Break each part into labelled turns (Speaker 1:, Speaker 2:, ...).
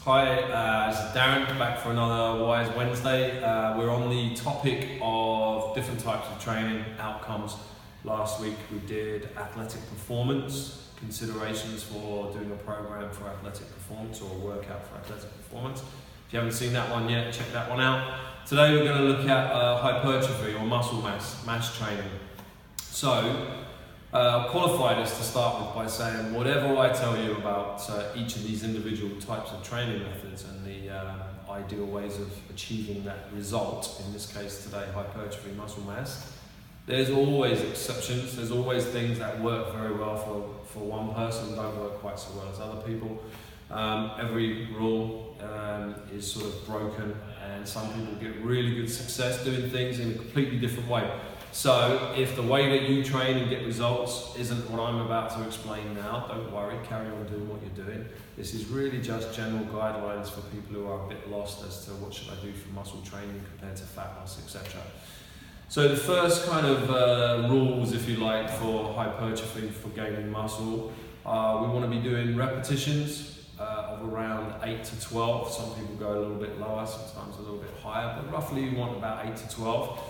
Speaker 1: Hi, this is Darren, back for another Wise Wednesday. We're on the topic of different types of training outcomes. Last week we did athletic performance, considerations for doing a program for athletic performance or a workout for athletic performance. If you haven't seen that one yet, check that one out. Today we're going to look at hypertrophy or muscle mass training. So, I'll qualify this to start with by saying whatever I tell you about each of these individual types of training methods and the ideal ways of achieving that result, in this case today hypertrophy muscle mass, there's always exceptions. There's always things that work very well for one person and don't work quite so well as other people. Every rule is sort of broken, and some people get really good success doing things in a completely different way. So if the way that you train and get results isn't what I'm about to explain now, don't worry, carry on doing what you're doing. This is really just general guidelines for people who are a bit lost as to what should I do for muscle training compared to fat loss, etc. So the first kind of rules, if you like, for hypertrophy, for gaining muscle, we want to be doing repetitions of around 8 to 12. Some people go a little bit lower, sometimes a little bit higher, but roughly you want about 8 to 12.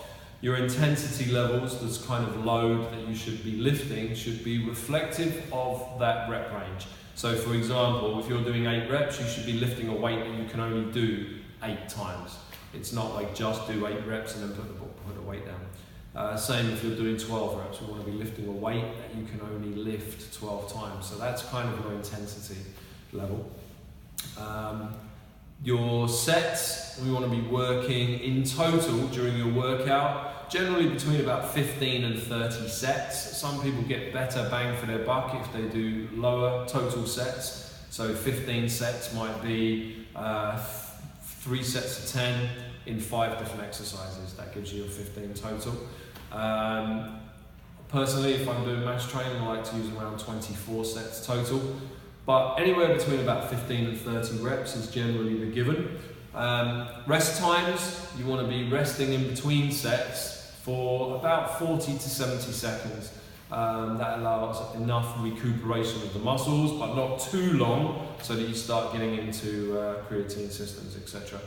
Speaker 1: Your intensity levels, this kind of load that you should be lifting, should be reflective of that rep range. So for example, if you're doing 8 reps, you should be lifting a weight that you can only do 8 times. It's not like just do 8 reps and then put the weight down. Same if you're doing 12 reps, you want to be lifting a weight that you can only lift 12 times. So that's kind of your intensity level. Your sets, we want to be working in total during your workout, generally between about 15 and 30 sets. Some people get better bang for their buck if they do lower total sets. So 15 sets might be 3 sets of 10 in 5 different exercises. That gives you a 15 total. Personally, if I'm doing mass training, I like to use around 24 sets total. But anywhere between about 15 and 30 reps is generally the given. Rest times, you want to be resting in between sets for about 40 to 70 seconds. That allows enough recuperation of the muscles, but not too long so that you start getting into creatine systems, etc.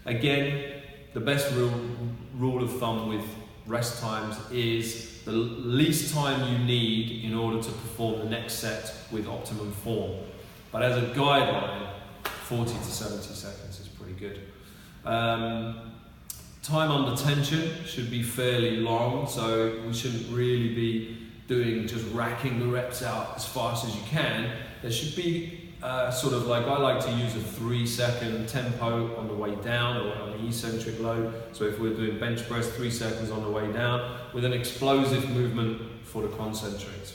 Speaker 1: Again, the best rule of thumb with rest times is the least time you need in order to perform the next set with optimum form. But as a guideline, 40 to 70 seconds is pretty good. Time under tension should be fairly long, so we shouldn't really be doing just racking the reps out as fast as you can. There should be sort of like, I like to use a 3-second tempo on the way down or on the eccentric load. So if we're doing bench press, 3 seconds on the way down with an explosive movement for the concentrics,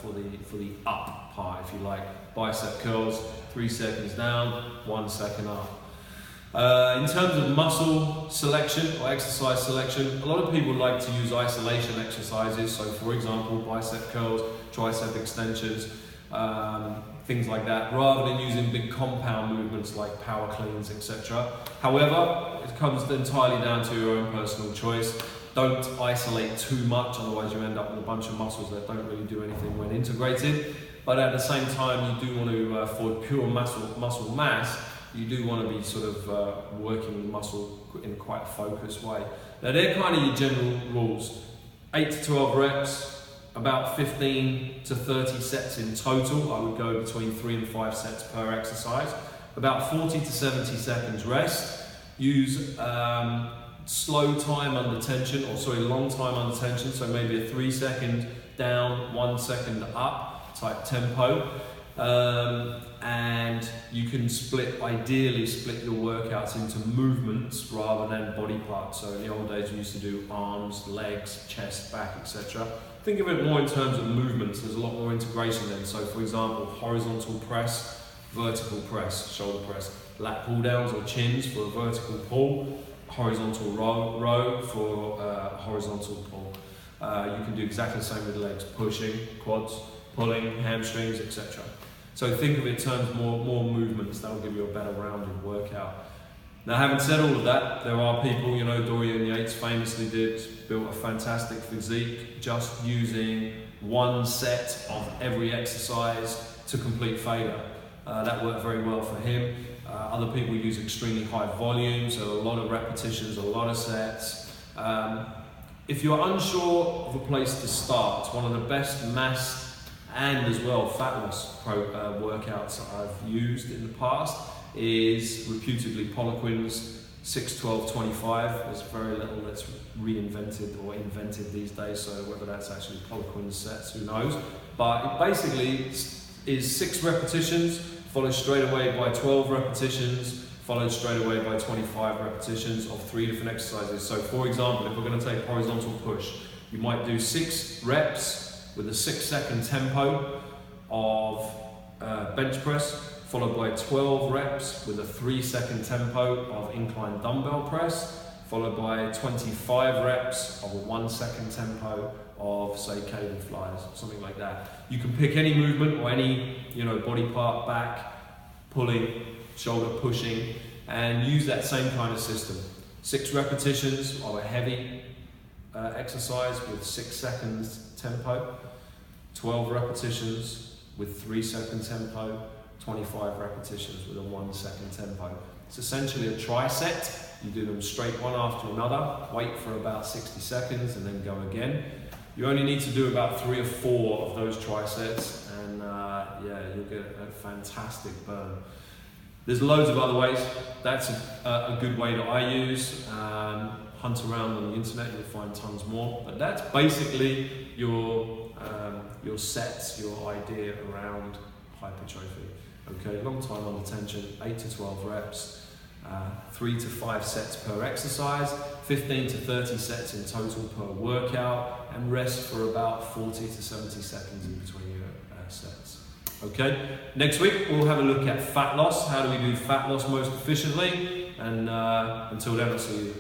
Speaker 1: for the up part, if you like. Bicep curls, 3 seconds down, 1 second up. In terms of muscle selection or exercise selection, a lot of people like to use isolation exercises. So for example, bicep curls, tricep extensions, things like that, rather than using big compound movements like power cleans, etc. However, it comes entirely down to your own personal choice. Don't isolate too much, otherwise you end up with a bunch of muscles that don't really do anything when integrated. But at the same time, you do want to, for pure muscle mass, you do want to be sort of working the muscle in quite a focused way. Now they're kind of your general rules. 8 to 12 reps, about 15 to 30 sets in total. I would go between 3 and 5 sets per exercise. About 40 to 70 seconds rest. Use slow time under tension, long time under tension, so maybe a 3-second down, 1 second up type tempo. And you can ideally split your workouts into movements rather than body parts. So in the old days we used to do arms, legs, chest, back, etc. Think of it more in terms of movements. There's a lot more integration then. So for example, horizontal press, vertical press, shoulder press, lat pull downs or chins for a vertical pull, horizontal row for horizontal pull. You can do exactly the same with legs, pushing, quads, pulling, hamstrings, etc. So think of it in terms of more movements. That will give you a better rounded workout. Now, having said all of that, there are people, Dorian Yates famously built a fantastic physique just using 1 set of every exercise to complete failure. That worked very well for him. Other people use extremely high volume, so a lot of repetitions, a lot of sets. If you're unsure of a place to start, one of the best mass and as well fat loss workouts I've used in the past is reputedly Poliquin's 6-12-25. There's very little that's reinvented or invented these days, so whether that's actually Poliquin's sets, who knows. But it basically is 6 repetitions, followed straight away by 12 repetitions, followed straight away by 25 repetitions of 3 different exercises. So for example, if we're going to take horizontal push, you might do 6 reps with a 6-second tempo of bench press, followed by 12 reps with a 3-second tempo of incline dumbbell press, followed by 25 reps of a 1-second tempo of, say, cable flies, something like that. You can pick any movement or any, body part, back, pulling, shoulder pushing, and use that same kind of system. 6 repetitions of a heavy exercise with 6 seconds tempo, 12 repetitions with 3-second tempo, 25 repetitions with a 1-second tempo. It's essentially a tricep. You do them straight one after another, wait for about 60 seconds and then go again. You only need to do about 3 or 4 of those triceps, and you'll get a fantastic burn. There's loads of other ways. That's a good way that I use. Hunt around on the internet, you'll find tons more. But that's basically your sets, your idea around hypertrophy. Okay, long time under tension, 8 to 12 reps, 3 to 5 sets per exercise, 15 to 30 sets in total per workout, and rest for about 40 to 70 seconds in between your sets. Okay, next week we'll have a look at fat loss. How do we do fat loss most efficiently? And until then, I'll see you.